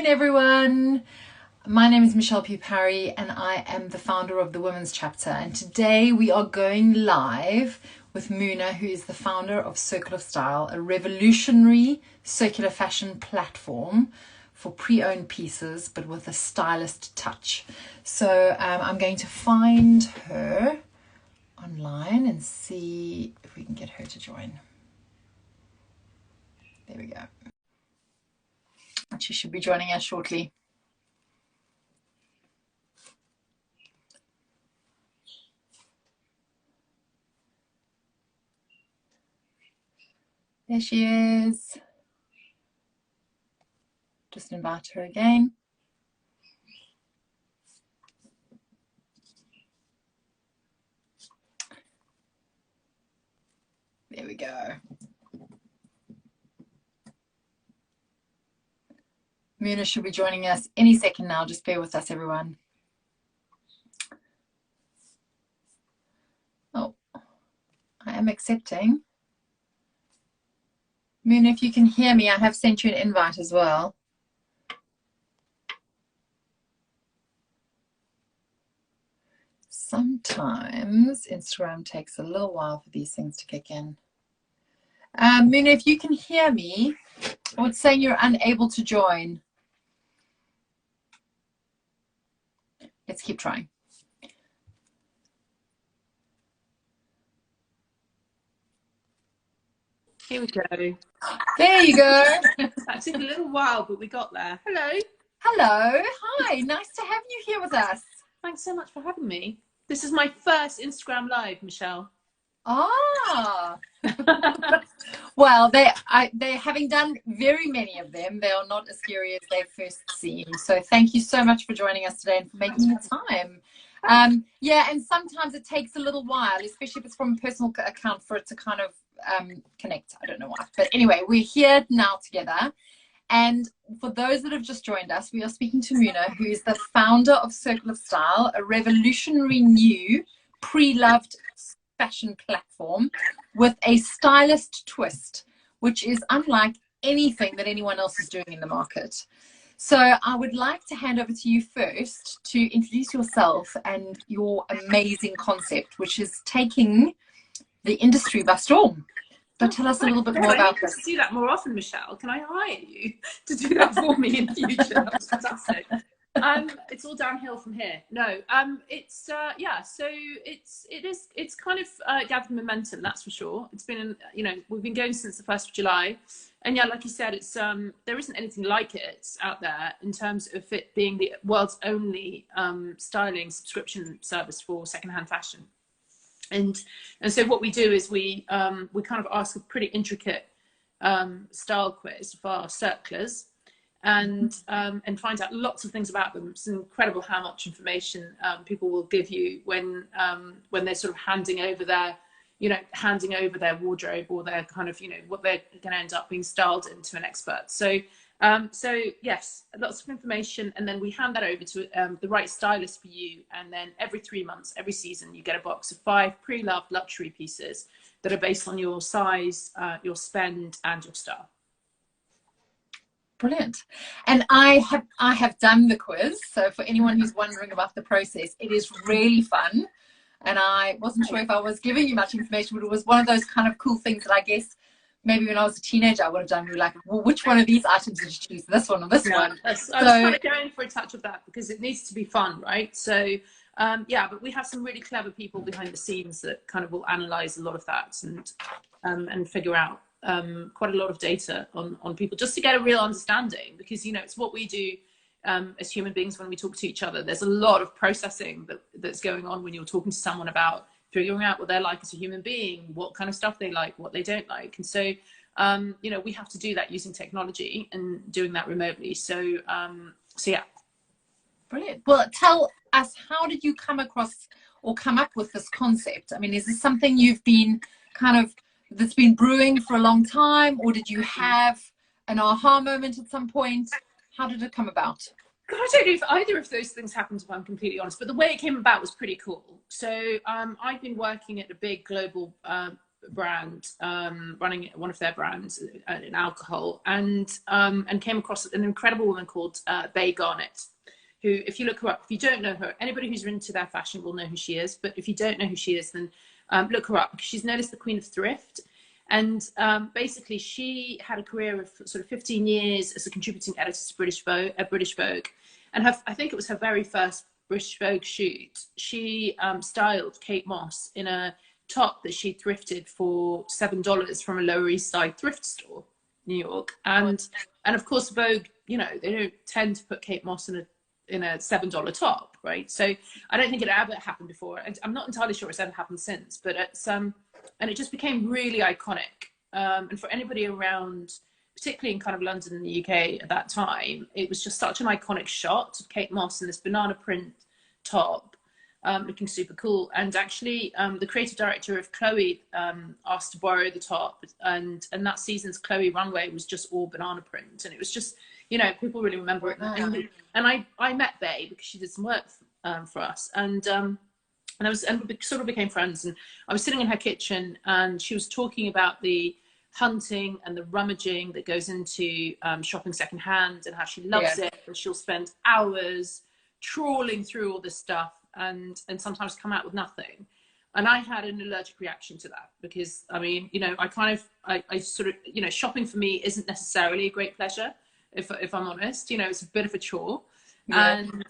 weekend, everyone. My name is Michelle Pugh-Parry and I am the founder of the Women's Chapter. And today we are going live with Muna, who is the founder of Circle of Style, a revolutionary circular fashion platform for pre-owned pieces, but with a stylist touch. So I'm going to find her online and see if we can get her to join. There we go. She should be joining us shortly. There she is. Just invite her again. There we go. Muna should be joining us any second now. Just bear with us, everyone. Oh, I am accepting. Muna, if you can hear me, I have sent you an invite as well. Sometimes Instagram takes a little while for these things to kick in. Muna, if you can hear me, or it's saying you're unable to join. Let's keep trying. Here we go. There you go. That took a little while, but we got there. Hello. Hello. Hi. Nice to have you here with us. Thanks so much for having me. This is my first Instagram Live, Michelle. Ah. Well, they having done very many of them, they are not as scary as they first seem. So thank you so much for joining us today and for making the time. Yeah, and sometimes it takes a little while, especially if it's from a personal account, for it to kind of connect. I don't know why. But anyway, we're here now together. And for those that have just joined us, we are speaking to Muna, who is the founder of Circle of Style, a revolutionary new pre-loved fashion platform with a stylist twist, which is unlike anything that anyone else is doing in the market. So I would like to hand over to you first to introduce yourself and your amazing concept, which is taking the industry by storm. So tell us a little bit more about this. I need to do that more often, Michelle. Can I hire you to do that for me in the future? That's fantastic. It's all downhill from here. No, it's yeah. So it's kind of gathered momentum. That's for sure. It's been, you know, we've been going since the 1st of July, and yeah, like you said, it's there isn't anything like it out there in terms of it being the world's only styling subscription service for secondhand fashion. And so what we do is we kind of ask a pretty intricate style quiz for our circlers, and find out lots of things about them. It's incredible how much information people will give you when they're sort of handing over their wardrobe or their kind of, you know, what they're going to end up being styled into an expert. So yes, lots of information, and then we hand that over to the right stylist for you, and then every 3 months, every season, you get a box of 5 pre-loved luxury pieces that are based on your size, your spend, and your style. Brilliant. And I have done the quiz, so for anyone who's wondering about the process, it is really fun, and I wasn't sure if I was giving you much information, but it was one of those kind of cool things that I guess maybe when I was a teenager I would have done. We were like, well, which one of these items did you choose, this one or this one? I was kind of going for a touch of that because it needs to be fun, right? So yeah, but we have some really clever people behind the scenes that kind of will analyze a lot of that and figure out quite a lot of data on people, just to get a real understanding, because, you know, it's what we do as human beings when we talk to each other. There's a lot of processing that's going on when you're talking to someone about figuring out what they're like as a human being, what kind of stuff they like, what they don't like. And so, you know, we have to do that using technology and doing that remotely. So yeah. Brilliant. Well, tell us, how did you come across or come up with this concept? I mean, is this something you've been that's been brewing for a long time, or did you have an aha moment at some point? How did it come about? God, I don't know if either of those things happened, if I'm completely honest, but the way it came about was pretty cool. So I've been working at a big global brand, running one of their brands in alcohol, and came across an incredible woman called Bay Garnett, who, if you look her up, if you don't know her, anybody who's into their fashion will know who she is. But if you don't know who she is, then look her up, because she's known as the Queen of Thrift. And basically, she had a career of sort of 15 years as a contributing editor to British Vogue. And I think it was her very first British Vogue shoot. She styled Kate Moss in a top that she thrifted for $7 from a Lower East Side thrift store, New York. And of course, Vogue, you know, they don't tend to put Kate Moss in a $7 top, right? So I don't think it ever happened before. And I'm not entirely sure it's ever happened since, but it's and it just became really iconic. And for anybody around, particularly in kind of London and the UK at that time, it was just such an iconic shot of Kate Moss in this banana print top, looking super cool. And actually, the creative director of Chloe asked to borrow the top, and that season's Chloe runway was just all banana print, and it was just, you know, people really remember it. And I met Bay because she did some work for us, and we sort of became friends. And I was sitting in her kitchen, and she was talking about the hunting and the rummaging that goes into shopping secondhand, and how she loves it, and she'll spend hours trawling through all this stuff and sometimes come out with nothing. And I had an allergic reaction to that, because I mean, you know, I sort of, you know, shopping for me isn't necessarily a great pleasure, if I'm honest. You know, it's a bit of a chore. And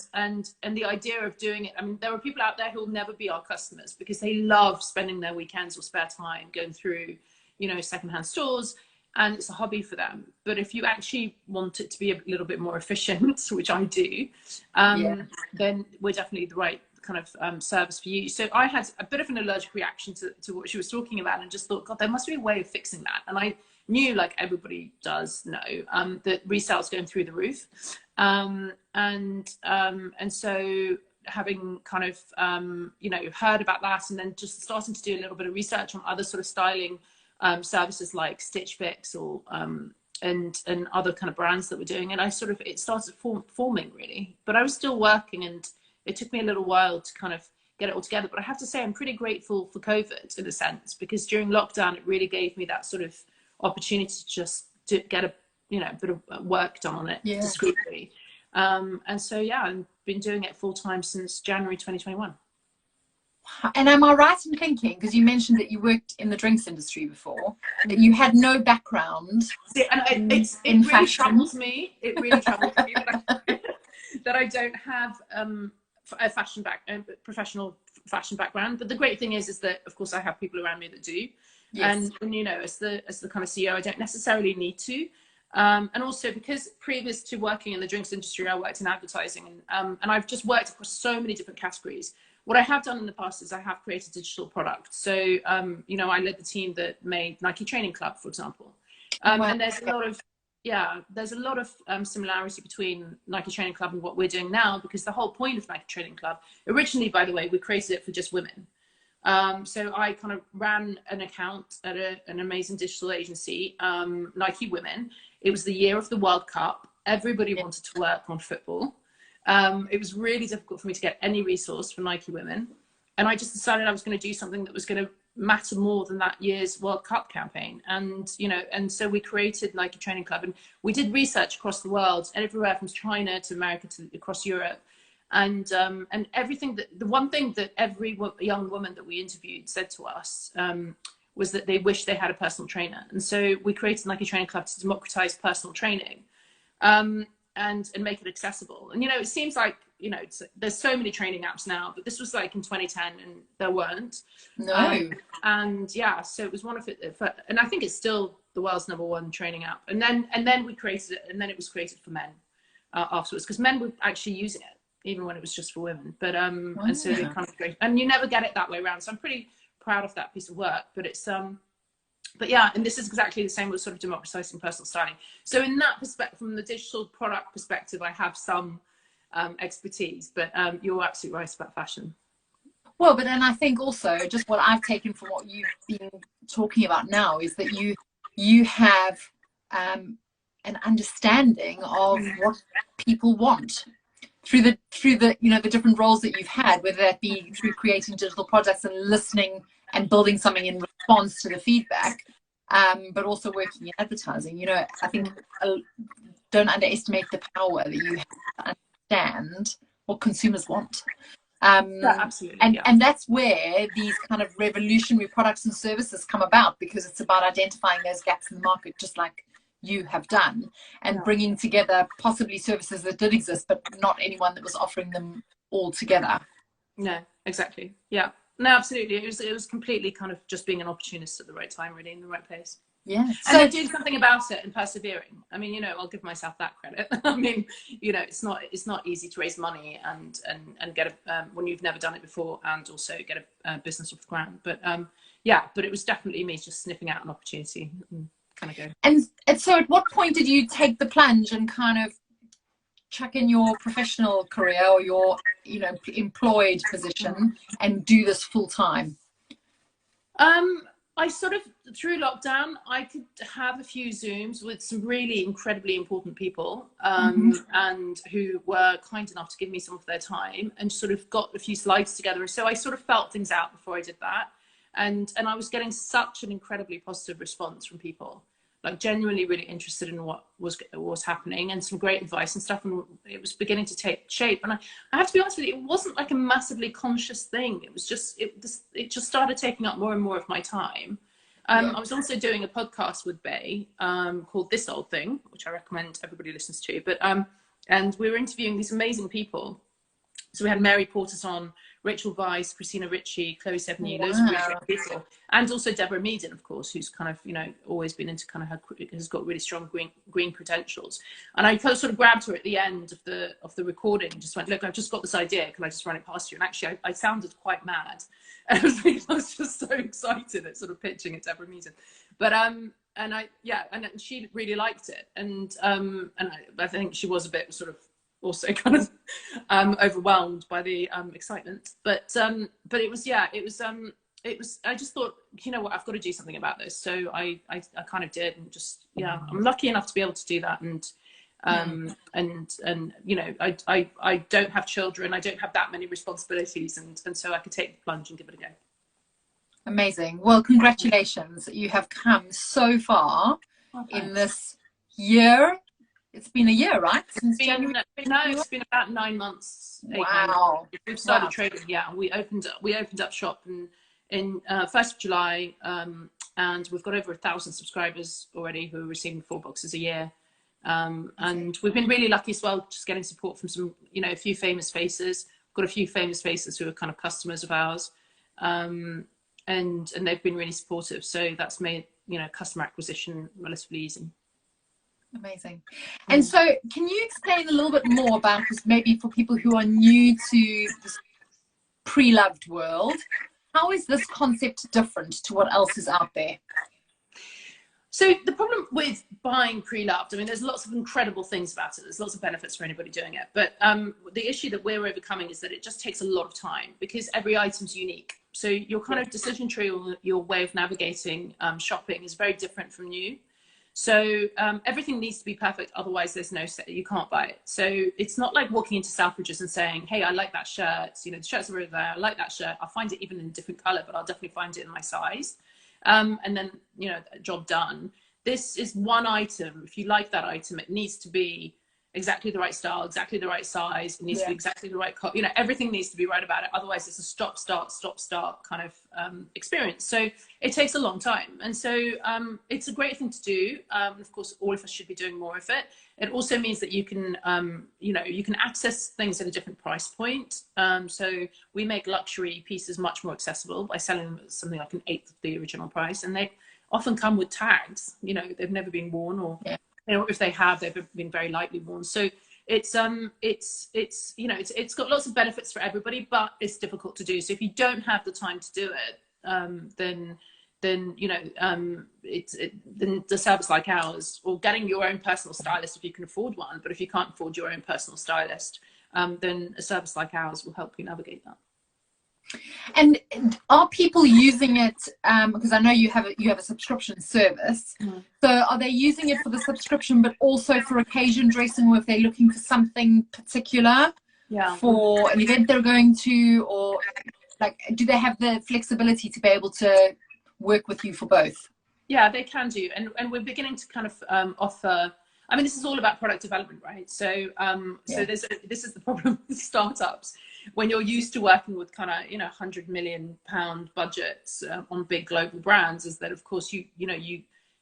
the idea of doing it, I mean, there are people out there who will never be our customers because they love spending their weekends or spare time going through, you know, secondhand stores, and it's a hobby for them. But if you actually want it to be a little bit more efficient, which I do, then we're definitely the right kind of service for you. So I had a bit of an allergic reaction to what she was talking about, and just thought, God, there must be a way of fixing that. And I knew, like everybody does know, that resale's going through the roof. And so having kind of, you know, heard about that, and then just starting to do a little bit of research on other sort of styling services like Stitch Fix or and other kind of brands that we're doing, and it started forming really. But I was still working, and it took me a little while to kind of get it all together. But I have to say, I'm pretty grateful for COVID in a sense, because during lockdown, it really gave me that sort of opportunity to just get a, you know, bit of work done on it discreetly. And so, yeah, I've been doing it full time since January 2021. And am I right in thinking, because you mentioned that you worked in the drinks industry before, that you had no background it really troubles me. It really troubles me that I don't have a professional fashion background. But the great thing is that, of course, I have people around me that do. Yes. And you know, as the kind of CEO, I don't necessarily need to. And also because previous to working in the drinks industry, I worked in advertising, and I've just worked across so many different categories. What I have done in the past is I have created digital products. So, you know, I led the team that made Nike Training Club, for example. And there's a lot of similarity between Nike Training Club and what we're doing now, because the whole point of Nike Training Club, originally, by the way, we created it for just women. So I kind of ran an account at an amazing digital agency, Nike Women. It was the year of the World Cup. Everybody wanted to work on football. It was really difficult for me to get any resource for Nike Women. And I just decided I was going to do something that was going to matter more than that year's World Cup campaign. And, you know, and so we created Nike Training Club, and we did research across the world, everywhere from China to America to across Europe. And everything the one thing that every young woman that we interviewed said to us was that they wish they had a personal trainer. And so we created Nike Training Club to democratize personal training, and make it accessible. And, you know, it seems like, you know, there's so many training apps now, but this was like in 2010 and there weren't. No. And yeah, so it was one of it, and I think it's still the world's #1 training app. And then we created it, and then it was created for men afterwards, because men were actually using it, even when it was just for women. But and so they kind of created, and you never get it that way around. So I'm pretty proud of that piece of work. But it's but yeah, and this is exactly the same with sort of democratizing personal styling. So in that perspective, from the digital product perspective, I have some expertise, but you're absolutely right about fashion. Well, but then I think also just what I've taken from what you've been talking about now is that you have an understanding of what people want through the you know, the different roles that you've had, whether that be through creating digital products and listening and building something in response to the feedback, but also working in advertising. You know, I think don't underestimate the power that you have to understand what consumers want. Yeah, absolutely. And that's where these kind of revolutionary products and services come about, because it's about identifying those gaps in the market, just like you have done, and bringing together possibly services that did exist, but not anyone that was offering them all together. No, exactly. Yeah. No, absolutely. It was completely kind of just being an opportunist at the right time, really, in the right place. Yeah. So, and doing something about it and persevering. I mean, you know, I'll give myself that credit. I mean, you know, it's not easy to raise money and get a when you've never done it before, and also get a business off the ground. But yeah, but it was definitely me just sniffing out an opportunity and kind of go. And so, at what point did you take the plunge and kind of chuck in your professional career or your, you know, employed position and do this full time? I sort of, through lockdown, I could have a few Zooms with some really incredibly important people, and who were kind enough to give me some of their time, and sort of got a few slides together. And so I sort of felt things out before I did that. And I was getting such an incredibly positive response from people, like genuinely really interested in what was happening, and some great advice and stuff. And it was beginning to take shape. And I have to be honest with you, it wasn't like a massively conscious thing. It was just, it just started taking up more and more of my time. I was also doing a podcast with Bay called This Old Thing, which I recommend everybody listens to. But and we were interviewing these amazing people. So we had Mary Portas on, Rachel Weisz, Christina Ritchie, Chloe Sevigny, loads of really great people, and also Deborah Meaden, of course, who's kind of, you know, always been into kind of has got really strong green credentials. And I kind of sort of grabbed her at the end of the recording and just went, look, I've just got this idea, can I just run it past you? And actually I sounded quite mad, and I was just so excited at sort of pitching at Deborah Meaden. But and she really liked it, and I think she was a bit sort of also kind of overwhelmed by the excitement, but it was I just thought, you know what, I've got to do something about this. So I kind of did, and just I'm lucky enough to be able to do that. And you know, I don't have children, I don't have that many responsibilities, and so I could take the plunge and give it a go. Amazing. Well, congratulations, you have come so far in this year. It's been a year, right? Since January? No, it's been about 9 months. Wow. We've started trading. Yeah, we opened up shop in 1st of July, and we've got over 1,000 subscribers already who are receiving 4 boxes a year. And we've been really lucky as well, just getting support from some, you know, a few famous faces. We've got a few famous faces who are kind of customers of ours, and they've been really supportive. So that's made, you know, customer acquisition relatively easy. Amazing. And so can you explain a little bit more about this, maybe for people who are new to this pre-loved world, how is this concept different to what else is out there? So the problem with buying pre-loved, I mean, there's lots of incredible things about it. There's lots of benefits for anybody doing it. But the issue that we're overcoming is that it just takes a lot of time, because every item's unique. So your kind of decision tree, or your way of navigating shopping is very different from new. So everything needs to be perfect, otherwise there's no set, you can't buy it. So it's not like walking into Selfridges and saying, hey, I like that shirt, you know, the shirts are over there, I like that shirt, I'll find it even in a different color, but I'll definitely find it in my size. And then, you know, job done. This is one item. If you like that item, it needs to be exactly the right style, exactly the right size. It needs to be exactly the right color. You know, everything needs to be right about it. Otherwise, it's a stop, start kind of experience. So it takes a long time. And so it's a great thing to do. Of course, all of us should be doing more of it. It also means that you can, you know, you can access things at a different price point. So we make luxury pieces much more accessible by selling them at something like 1/8 of the original price. And they often come with tags, you know, they've never been worn, or you know, if they have, they've been very lightly worn. So it's you know, it's got lots of benefits for everybody, but it's difficult to do. So if you don't have the time to do it, then you know, then the service like ours, or getting your own personal stylist if you can afford one. But if you can't afford your own personal stylist, then a service like ours will help you navigate that. And are people using it, because I know you have a subscription service, so are they using it for the subscription but also for occasion dressing, or if they're looking for something particular for an event they're going to, or like, do they have the flexibility to be able to work with you for both? Yeah, they can do. And we're beginning to kind of offer, I mean, this is all about product development, right? So, so this is the problem with startups. When you're used to working with kind of, you know, £100 million budgets on big global brands, is that, of course,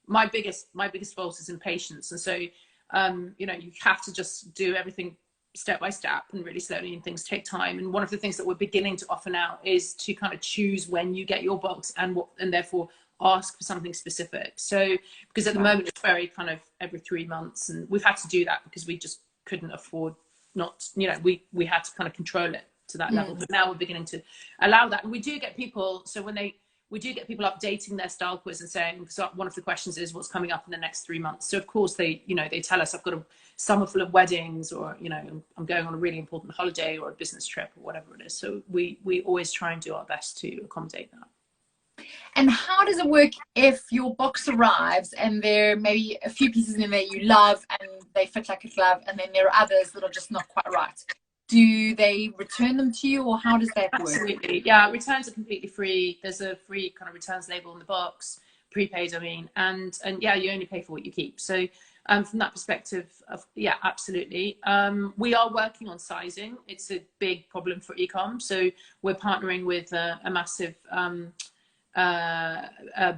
my biggest fault is impatience. And so, you know, you have to just do everything step by step and really slowly, and things take time. And one of the things that we're beginning to offer now is to kind of choose when you get your box, and therefore ask for something specific. So, because at the moment it's very kind of every 3 months, and we've had to do that because we just couldn't afford not, you know, we had to kind of control it to that level. But now we're beginning to allow that. And we do get people, so when we do get people updating their style quiz and saying, so one of the questions is what's coming up in the next 3 months. So of course they, you know, they tell us, I've got a summer full of weddings, or, you know, I'm going on a really important holiday or a business trip or whatever it is. So we always try and do our best to accommodate that. And how does it work if your box arrives and there may be a few pieces in there you love and they fit like a glove, and then there are others that are just not quite right? Do they return them to you, or how does that work? Absolutely, yeah. Returns are completely free. There's a free kind of returns label in the box, prepaid, I mean, and yeah, you only pay for what you keep. So from that perspective, yeah, absolutely. We are working on sizing. It's a big problem for ecom. So we're partnering with a massive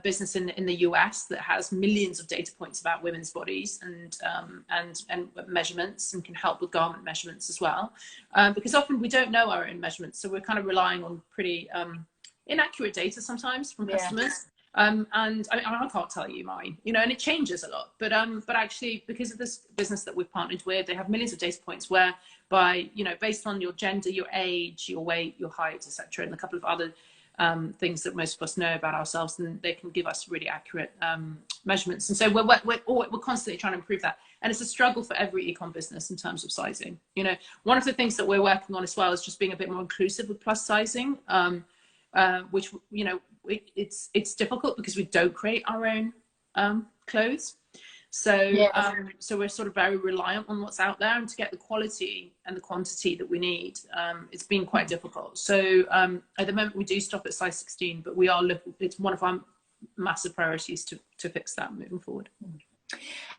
business in the US that has millions of data points about women's bodies and measurements, and can help with garment measurements as well, because often we don't know our own measurements, so we're kind of relying on pretty inaccurate data sometimes from customers. And I mean, I can't tell you mine, you know, and it changes a lot, but actually, because of this business that we've partnered with, they have millions of data points whereby, you know, based on your gender, your age, your weight, your height, etc., and a couple of other things that most of us know about ourselves, and they can give us really accurate measurements. And so we're constantly trying to improve that, and it's a struggle for every ecom business in terms of sizing. You know, one of the things that we're working on as well is just being a bit more inclusive with plus sizing, which, you know, it's difficult because we don't create our own clothes. So so we're sort of very reliant on what's out there, and to get the quality and the quantity that we need, it's been quite difficult. So at the moment we do stop at size 16, but we are looking, it's one of our massive priorities to fix that moving forward.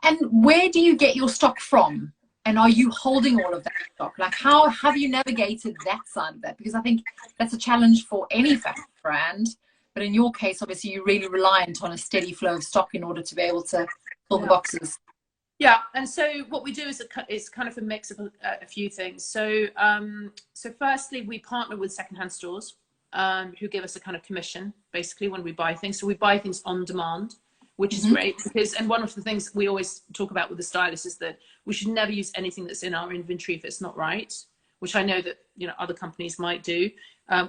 And where do you get your stock from? And are you holding all of that stock? Like, how have you navigated that side of that? Because I think that's a challenge for any fashion brand. But in your case, obviously, you're really reliant on a steady flow of stock in order to be able to fill the boxes. Yeah, and so what we do is kind of a mix of a few things. So so firstly, we partner with secondhand stores who give us a kind of commission, basically, when we buy things. So we buy things on demand, which is great, because, and one of the things we always talk about with the stylists is that we should never use anything that's in our inventory if it's not right, which I know that, you know, other companies might do.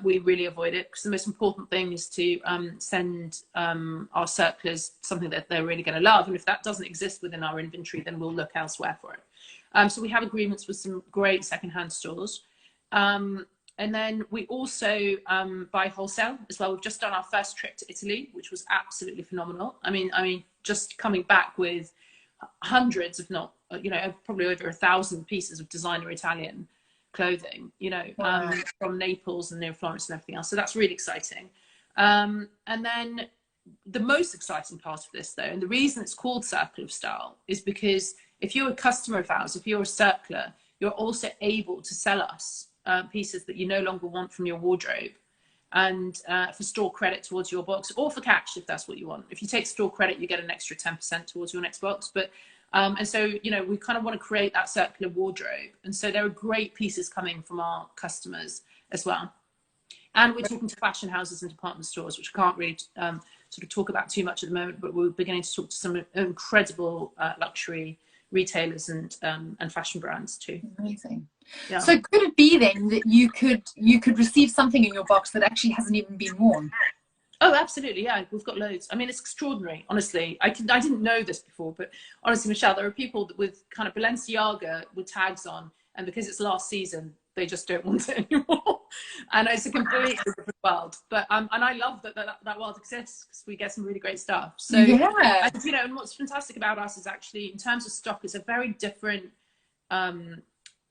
We really avoid it, because the most important thing is to send our circulars something that they're really going to love. And if that doesn't exist within our inventory, then we'll look elsewhere for it. So we have agreements with some great secondhand stores. And then we also buy wholesale as well. We've just done our first trip to Italy, which was absolutely phenomenal. I mean, just coming back with hundreds, if not, you know, probably over 1,000 pieces of designer Italian clothing, you know, from Naples and near Florence and everything else. So that's really exciting. And then the most exciting part of this, though, and the reason it's called Circle of Style, is because if you're a customer of ours, if you're a circler, you're also able to sell us pieces that you no longer want from your wardrobe, and for store credit towards your box, or for cash if that's what you want. If you take store credit, you get an extra 10% towards your next box. But and so, you know, we kind of want to create that circular wardrobe, and so there are great pieces coming from our customers as well. And we're talking to fashion houses and department stores, which I can't really sort of talk about too much at the moment, but we're beginning to talk to some incredible luxury retailers and fashion brands too. Amazing. Yeah. So could it be then that you could receive something in your box that actually hasn't even been worn? Oh, absolutely. Yeah, we've got loads. I mean, it's extraordinary, honestly. I didn't know this before, but honestly, Michelle, there are people with kind of Balenciaga with tags on, and because it's last season, they just don't want it anymore. And it's a completely different world. But and I love that world exists, because we get some really great stuff. So yeah, and, you know, and what's fantastic about us is actually, in terms of stock, it's a very different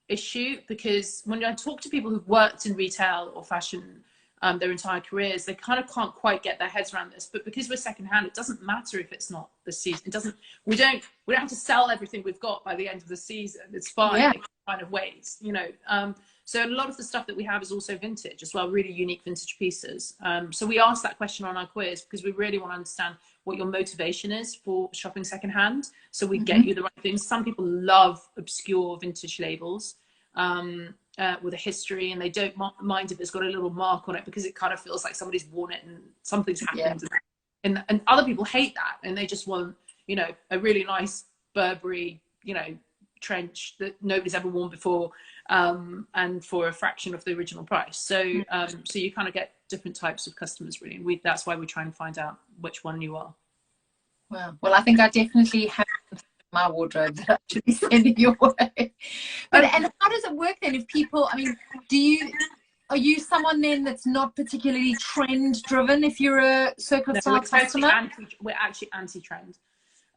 issue, because when I talk to people who've worked in retail or fashion their entire careers, they kind of can't quite get their heads around this. But because we're secondhand, it doesn't matter if it's not the season. It doesn't. We don't have to sell everything we've got by the end of the season. It's fine. Yeah. It kind of waits, you know. So a lot of the stuff that we have is also vintage as well, really unique vintage pieces. So we asked that question on our quiz because we really want to understand what your motivation is for shopping secondhand. So we get you the right things. Some people love obscure vintage labels with a history, and they don't mind if it's got a little mark on it because it kind of feels like somebody's worn it and something's happened. Yeah. And other people hate that, and they just want, you know, a really nice Burberry, you know, trench that nobody's ever worn before, and for a fraction of the original price. So so you kind of get different types of customers, really, and that's why we try and find out which one you are. Wow. Well, I think I definitely have my wardrobe that I should be sending your way. But and how does it work then? If people, I mean, are you someone then that's not particularly trend driven if you're a Circle of Style customer? We're actually anti-trend.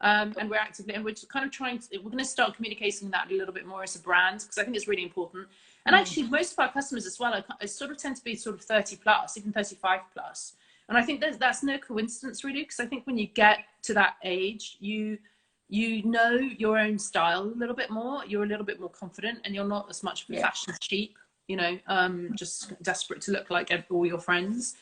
And we're kind of we're going to start communicating that a little bit more as a brand, because I think it's really important. And actually most of our customers as well are sort of tend to be sort of 30 plus, even 35 plus. And I think that's no coincidence, really, because I think when you get to that age, you know your own style a little bit more, you're a little bit more confident, and you're not as much of a fashion sheep, you know, just desperate to look like all your friends.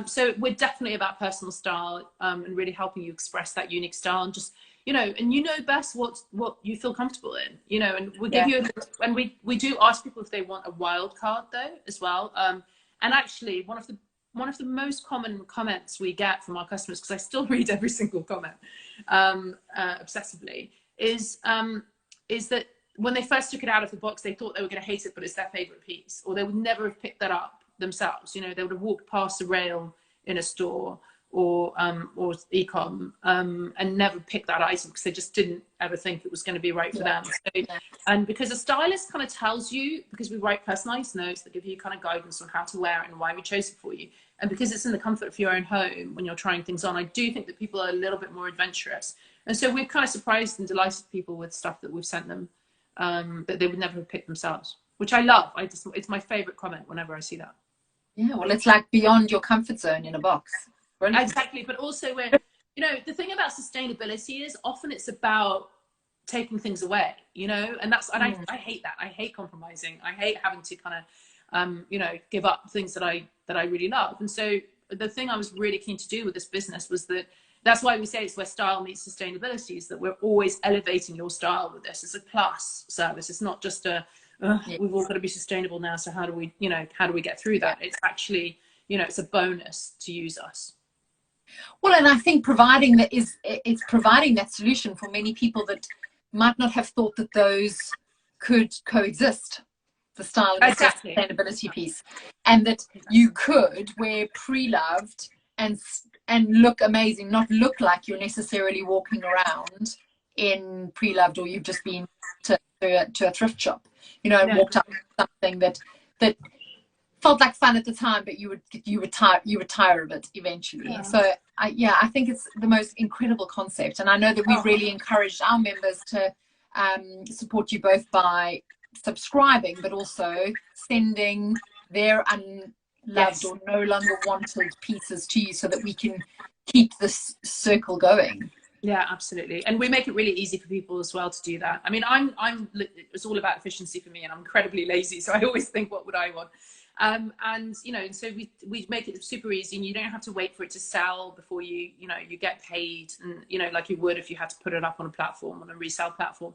So we're definitely about personal style, and really helping you express that unique style, and just, you know, and you know best what you feel comfortable in, you know, and we'll give you and we do ask people if they want a wild card though as well. And actually one of the most common comments we get from our customers, because I still read every single comment obsessively, is that when they first took it out of the box, they thought they were going to hate it, but it's their favorite piece, or they would never have picked that up themselves. You know, they would have walked past a rail in a store or e-com and never picked that item because they just didn't ever think it was going to be right for them. So, and because a stylist kind of tells you, because we write personalized notes that give you kind of guidance on how to wear it and why we chose it for you, and because it's in the comfort of your own home when you're trying things on, I do think that people are a little bit more adventurous. And so we've kind of surprised and delighted people with stuff that we've sent them that they would never have picked themselves, which I love. It's my favorite comment whenever I see that. Yeah, well, it's like beyond your comfort zone in a box. Brilliant. Exactly, but also when, you know, the thing about sustainability is often it's about taking things away, you know, and that's, and I hate that. I hate compromising. I hate having to kind of, you know, give up things that I really love. And so the thing I was really keen to do with this business was that's why we say it's where style meets sustainability, is that we're always elevating your style with this. It's a plus service. It's not just we've all got to be sustainable now, so how do we get through that? It's actually, you know, it's a bonus to use us. Well, and I think providing that solution for many people that might not have thought that those could coexist, the style and the sustainability piece, and that you could wear pre-loved and look amazing, not look like you're necessarily walking around in pre-loved, or you've just been to a thrift shop, you know, and walked up with something that felt like fun at the time, but you would tire of it eventually. So I think it's the most incredible concept, and I know that we really encouraged our members to support you both by subscribing, but also sending their unloved or no longer wanted pieces to you, so that we can keep this circle going. Yeah, absolutely. And we make it really easy for people as well to do that. I mean, it's all about efficiency for me, and I'm incredibly lazy, so I always think, what would I want? And you know, so we make it super easy, and you don't have to wait for it to sell before you get paid, and you know, like you would if you had to put it up on a platform, on a resale platform,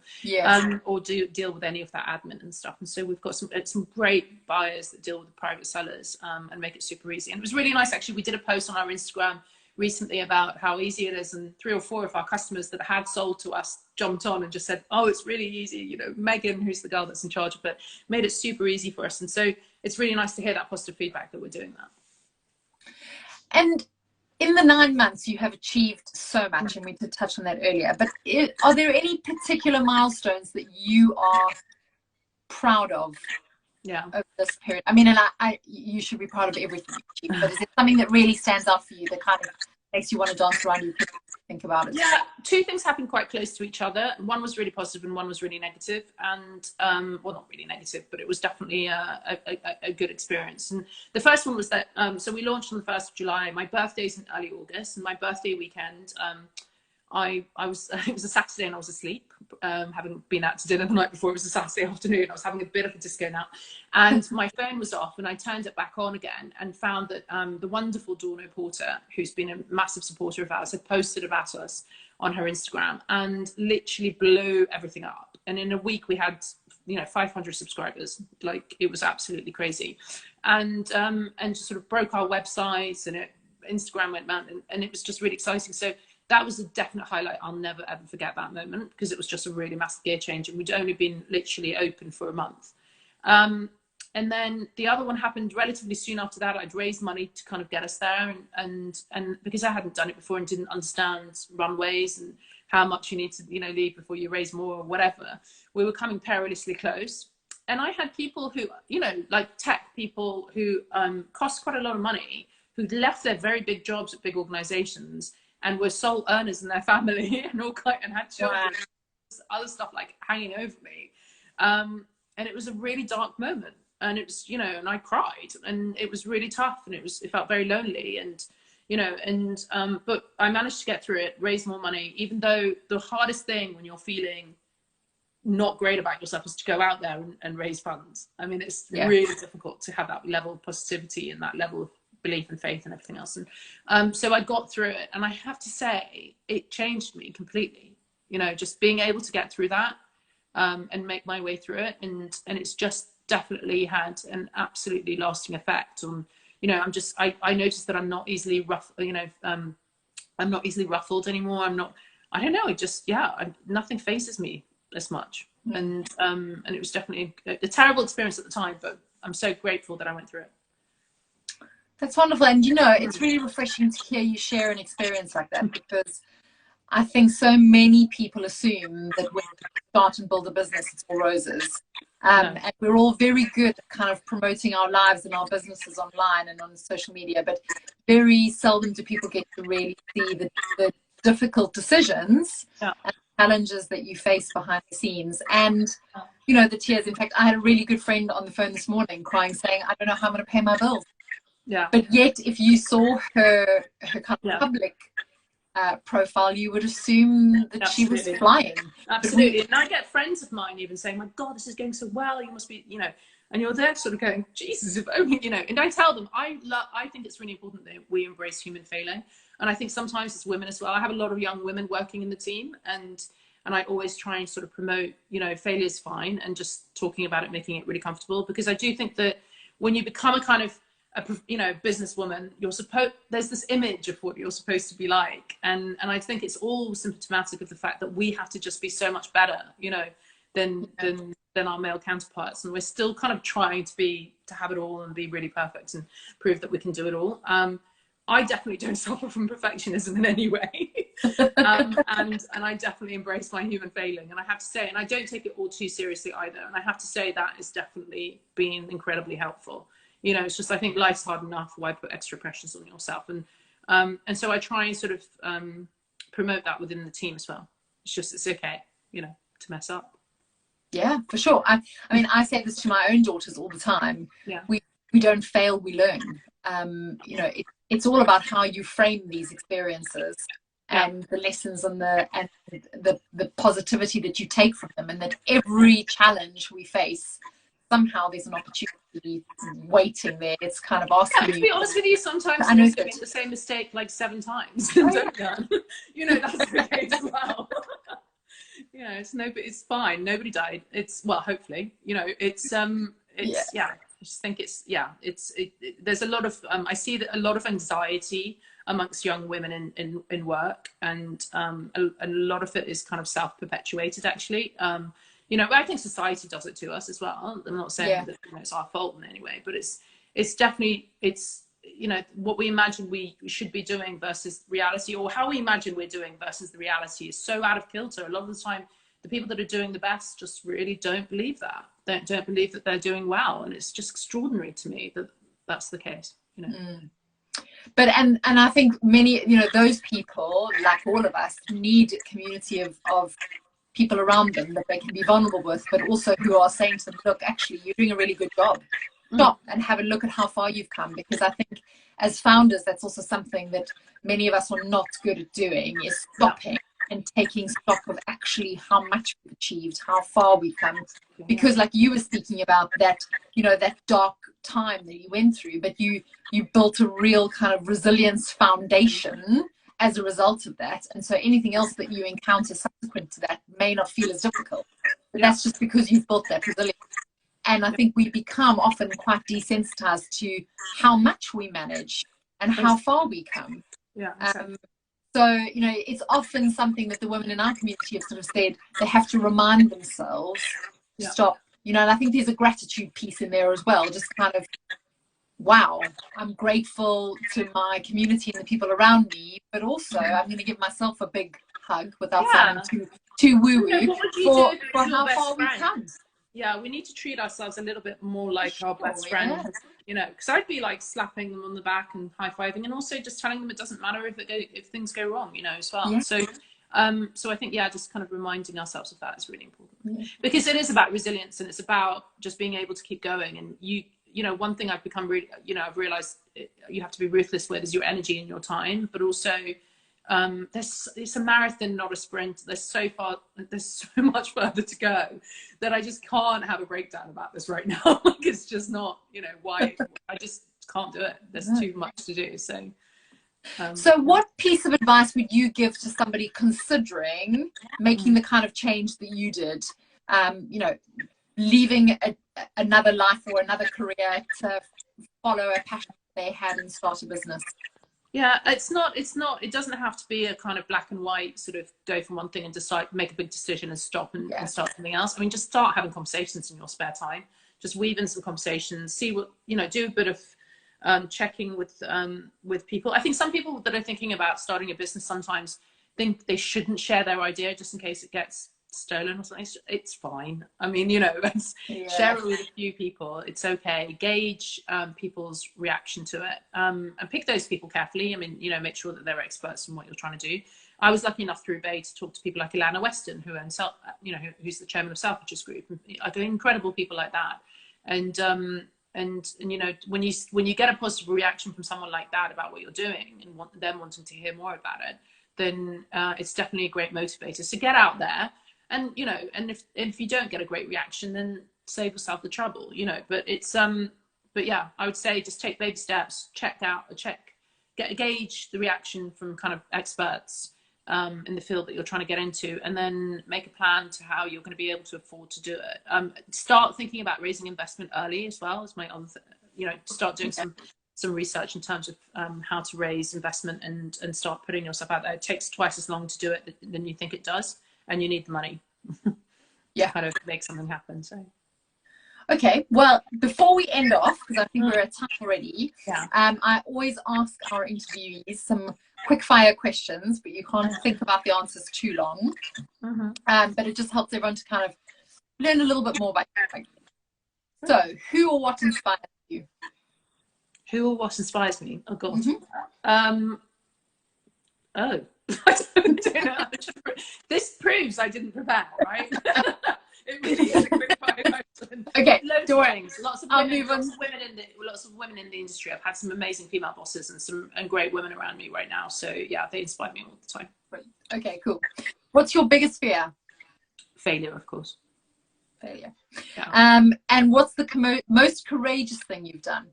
or deal with any of that admin and stuff. And so we've got some great buyers that deal with the private sellers, and make it super easy. And it was really nice, actually. We did a post on our Instagram recently about how easy it is, and 3 or 4 of our customers that had sold to us jumped on and just said, oh, it's really easy, you know, Megan, who's the girl that's in charge of it, made it super easy for us. And so it's really nice to hear that positive feedback that we're doing that. And in the 9 months you have achieved so much, and we did touch on that earlier, but are there any particular milestones that you are proud of over this period? I mean, and you should be proud of everything you achieve, but is it something that really stands out for you, that kind of makes you want to dance around your think about it. Yeah, two things happened quite close to each other. One was really positive and one was really negative. And well, not really negative, but it was definitely a good experience. And the first one was that, so we launched on the 1st of July. My birthday's in early August, and my birthday weekend, I was it was a Saturday and I was asleep, having been out to dinner the night before. It was a Saturday afternoon. I was having a bit of a disco nap, and my phone was off, and I turned it back on again and found that the wonderful Dorno Porter, who's been a massive supporter of ours, had posted about us on her Instagram and literally blew everything up. And in a week we had 500 subscribers. Like, it was absolutely crazy, and just sort of broke our websites, and Instagram went mad, and it was just really exciting. So that was a definite highlight. I'll never ever forget that moment, because it was just a really massive gear change, and we'd only been literally open for a month. And then the other one happened relatively soon after that. I'd raised money to kind of get us there, and because I hadn't done it before and didn't understand runways and how much you need to leave before you raise more or whatever, we were coming perilously close. And I had people who, like tech people who cost quite a lot of money, who'd left their very big jobs at big organizations and were sole earners in their family and had children, wow, other stuff like hanging over me. And it was a really dark moment, and it was, and I cried, and it was really tough, and it felt very lonely, and, but I managed to get through it, raise more money, even though the hardest thing when you're feeling not great about yourself is to go out there and raise funds. I mean, it's really difficult to have that level of positivity and that level of belief and faith and everything else. And so I got through it, and I have to say it changed me completely, just being able to get through that and make my way through it, and it's just definitely had an absolutely lasting effect on, I noticed that I'm not easily I'm not easily ruffled anymore. I don't know, it just, nothing phases me as much. And it was definitely a terrible experience at the time, but I'm so grateful that I went through it. That's wonderful. And it's really refreshing to hear you share an experience like that, because I think so many people assume that when you start and build a business, it's all roses. And we're all very good at kind of promoting our lives and our businesses online and on social media, but very seldom do people get to really see the difficult decisions and challenges that you face behind the scenes. And the tears. In fact, I had a really good friend on the phone this morning crying, saying, I don't know how I'm going to pay my bills. Yeah. But yet, if you saw her kind of public profile, you would assume that she was flying. Absolutely. And I get friends of mine even saying, my God, this is going so well. You must be, and you're there sort of going, Jesus, if only, and I tell them, I think it's really important that we embrace human failing. And I think sometimes as women as well, I have a lot of young women working in the team, and I always try and sort of promote, failure is fine, and just talking about it, making it really comfortable, because I do think that when you become a kind of businesswoman, there's this image of what you're supposed to be like, and I think it's all symptomatic of the fact that we have to just be so much better, than our male counterparts, and we're still kind of trying to have it all and be really perfect and prove that we can do it all. I definitely don't suffer from perfectionism in any way, and I definitely embrace my human failing, and I have to say, and I don't take it all too seriously either, and I have to say that has definitely been incredibly helpful. It's just, I think life's hard enough. Why put extra pressures on yourself? And so I try and sort of promote that within the team as well. It's okay, to mess up. Yeah, for sure. I mean, I say this to my own daughters all the time. Yeah. We don't fail, we learn. It's all about how you frame these experiences and the lessons and the positivity that you take from them, and that every challenge we face, somehow there's an opportunity waiting there. It's kind of asking to be honest with you, sometimes I make the same mistake like 7 times. That's the case as well. It's fine. Nobody died. Hopefully, I just think there's a lot of I see that a lot of anxiety amongst young women in work, and a lot of it is kind of self-perpetuated, actually. I think society does it to us as well. I'm not saying that it's our fault in any way, but it's definitely what we imagine we should be doing versus reality, or how we imagine we're doing versus the reality, is so out of kilter. A lot of the time, the people that are doing the best just really don't believe that. Don't believe that they're doing well, and it's just extraordinary to me that that's the case. But and I think many, you know, those people, like all of us, need a community of people around them that they can be vulnerable with, but also who are saying to them, look, actually, you're doing a really good job. Stop and have a look at how far you've come. Because I think as founders, that's also something that many of us are not good at doing, is stopping and taking stock of actually how much we've achieved, how far we've come. Because like you were speaking about that, you know, that dark time that you went through, but you built a real kind of resilience foundation as a result of that. And so anything else that you encounter subsequent to that may not feel as difficult. But that's just because you've built that resilience. And I think we become often quite desensitized to how much we manage and how far we come. Yeah. Exactly. So, you know, it's often something that the women in our community have sort of said they have to remind themselves to stop, you know, and I think there's a gratitude piece in there as well. Just kind of, wow, I'm grateful to my community and the people around me, but also I'm going to give myself a big hug without sounding too woo-woo for how far we've come. Yeah, we need to treat ourselves a little bit more like our best friend, you know, because I'd be like slapping them on the back and high-fiving, and also just telling them it doesn't matter if things go wrong, you know, as well. Yeah. So I think, just kind of reminding ourselves of that is really important, because it is about resilience, and it's about just being able to keep going. And you know, one thing I've become really, you know, I've realized you have to be ruthless with is your energy and your time, but also it's a marathon, not a sprint. There's so much further to go that I just can't have a breakdown about this right now. Like, it's just not, you know, why I just can't do it. There's too much to do. So what piece of advice would you give to somebody considering making the kind of change that you did, you know, leaving another life or another career to follow a passion they had and start a business? Yeah, it doesn't have to be a kind of black and white sort of go from one thing and decide, make a big decision and stop and start something else. I mean, just start having conversations in your spare time. Just weave in some conversations, see what, you know, do a bit of checking with people. I think some people that are thinking about starting a business sometimes think they shouldn't share their idea just in case it gets stolen or something. It's fine. I mean, you know, share it with a few people. It's okay. Gauge people's reaction to it, and pick those people carefully. I mean, you know, make sure that they're experts in what you're trying to do. I was lucky enough through Bay to talk to people like Ilana Weston, who owns, you know, who's the chairman of Selfridges Group, and incredible people like that. And you know, when you get a positive reaction from someone like that about what you're doing and them wanting to hear more about it, then it's definitely a great motivator. So get out there. And, you know, and if you don't get a great reaction, then save yourself the trouble, you know. But it's but yeah, I would say just take baby steps, gauge the reaction from kind of experts in the field that you're trying to get into, and then make a plan to how you're going to be able to afford to do it. Start thinking about raising investment early as well as my other, you know, start doing some research in terms of how to raise investment and start putting yourself out there. It takes twice as long to do it than you think it does. And you need the money to kind of make something happen. So, okay, well, before we end off, because I think we're at time already, I always ask our interviewees some quick fire questions, but you can't think about the answers too long. But it just helps everyone to kind of learn a little bit more about you. So, who or what inspires you? Who or what inspires me? Oh God. I don't know. This proves I didn't prepare, right? It really is a quick fire question. Okay, loads of things. Lots of women in the industry. I've had some amazing female bosses and great women around me right now. So yeah, they inspire me all the time. Okay, cool. What's your biggest fear? Failure, of course. Failure. Yeah. And what's the most courageous thing you've done?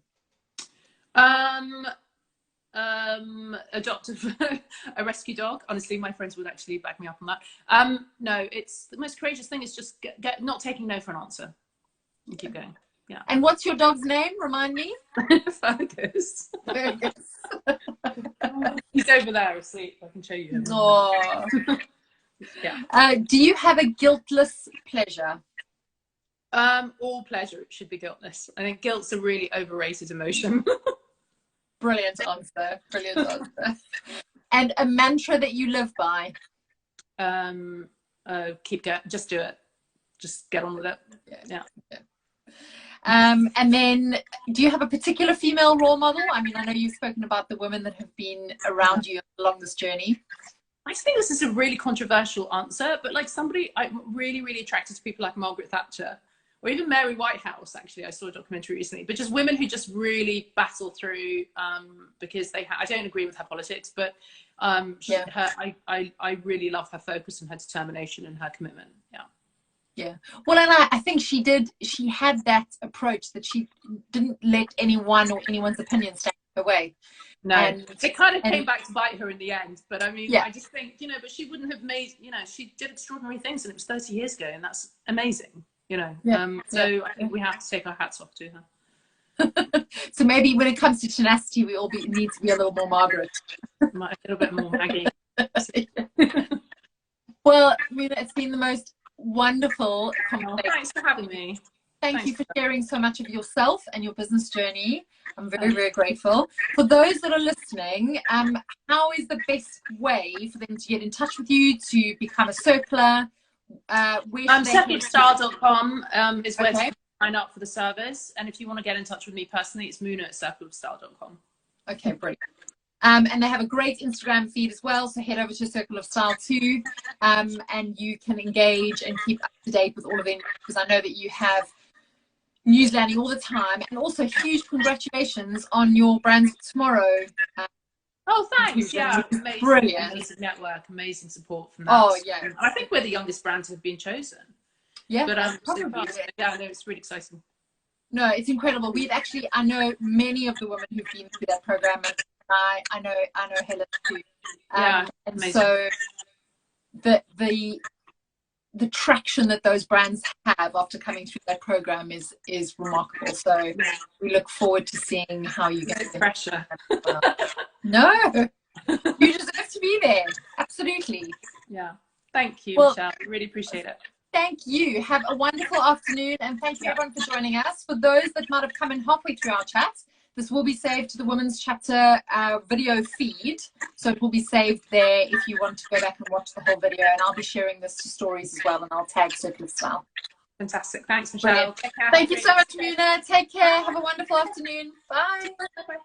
Adopt a rescue dog. Honestly, my friends would actually back me up on that. No, it's the most courageous thing is just not taking no for an answer and keep going. Yeah. And what's your dog's name? Remind me. Fergus. He's over there asleep. I can show you him. Oh. Yeah. Do you have a guiltless pleasure? All pleasure should be guiltless. I think guilt's a really overrated emotion. Brilliant answer. Brilliant answer. And a mantra that you live by? Keep going. Just do it. Just get on with it. Yeah. And then, do you have a particular female role model? I mean, I know you've spoken about the women that have been around you along this journey. I think this is a really controversial answer, but like somebody, I'm really, really attracted to people like Margaret Thatcher, or even Mary Whitehouse. Actually, I saw a documentary recently, but just women who just really battle through because I don't agree with her politics, but I really love her focus and her determination and her commitment. Yeah. Well, and I think she had that approach that she didn't let anyone or anyone's opinion stand in her way. No, and it kind of came back to bite her in the end. But I mean, I just think, but she wouldn't have made, she did extraordinary things, and it was 30 years ago, and that's amazing, So I think we have to take our hats off to her. So maybe when it comes to tenacity, we all need to be a little more Margaret. A little bit more Maggie. Well, Muna, it's been the most wonderful conversation. Thanks for having me. Thank you for sharing so much of yourself and your business journey. I'm very, very grateful. For those that are listening, how is the best way for them to get in touch with you, to become a circler? Circlestyle.com is where to sign up for the service. And if you want to get in touch with me personally, it's Muna@circlestyle.com. Okay, brilliant. And they have a great Instagram feed as well, so head over to Circle of Style too, and you can engage and keep up to date with all of them, because I know that you have news landing all the time. And also, huge congratulations on your Brands Tomorrow. Oh, thanks. Yeah, amazing, brilliant. Amazing network, amazing support from that. Oh, yeah. I think we're the youngest brands who have been chosen. Yeah, but probably. Yeah, no, it's really exciting. No, it's incredible. I know many of the women who've been through that program, and I know Helen too. Yeah, and amazing. So the traction that those brands have after coming through that program is remarkable. So we look forward to seeing how you get no pressure. No, you deserve to be there. Absolutely. Yeah. Thank you, Michelle. I really appreciate it. Thank you. Have a wonderful afternoon, and thank you everyone for joining us. For those that might have come in halfway through our chat, this will be saved to the Women's Chapter video feed. So it will be saved there if you want to go back and watch the whole video. And I'll be sharing this to stories as well, and I'll tag Circle of Style. Fantastic. Thanks, Michelle. Thank you so much, Muna. Take care. Have a wonderful afternoon. Bye. Bye.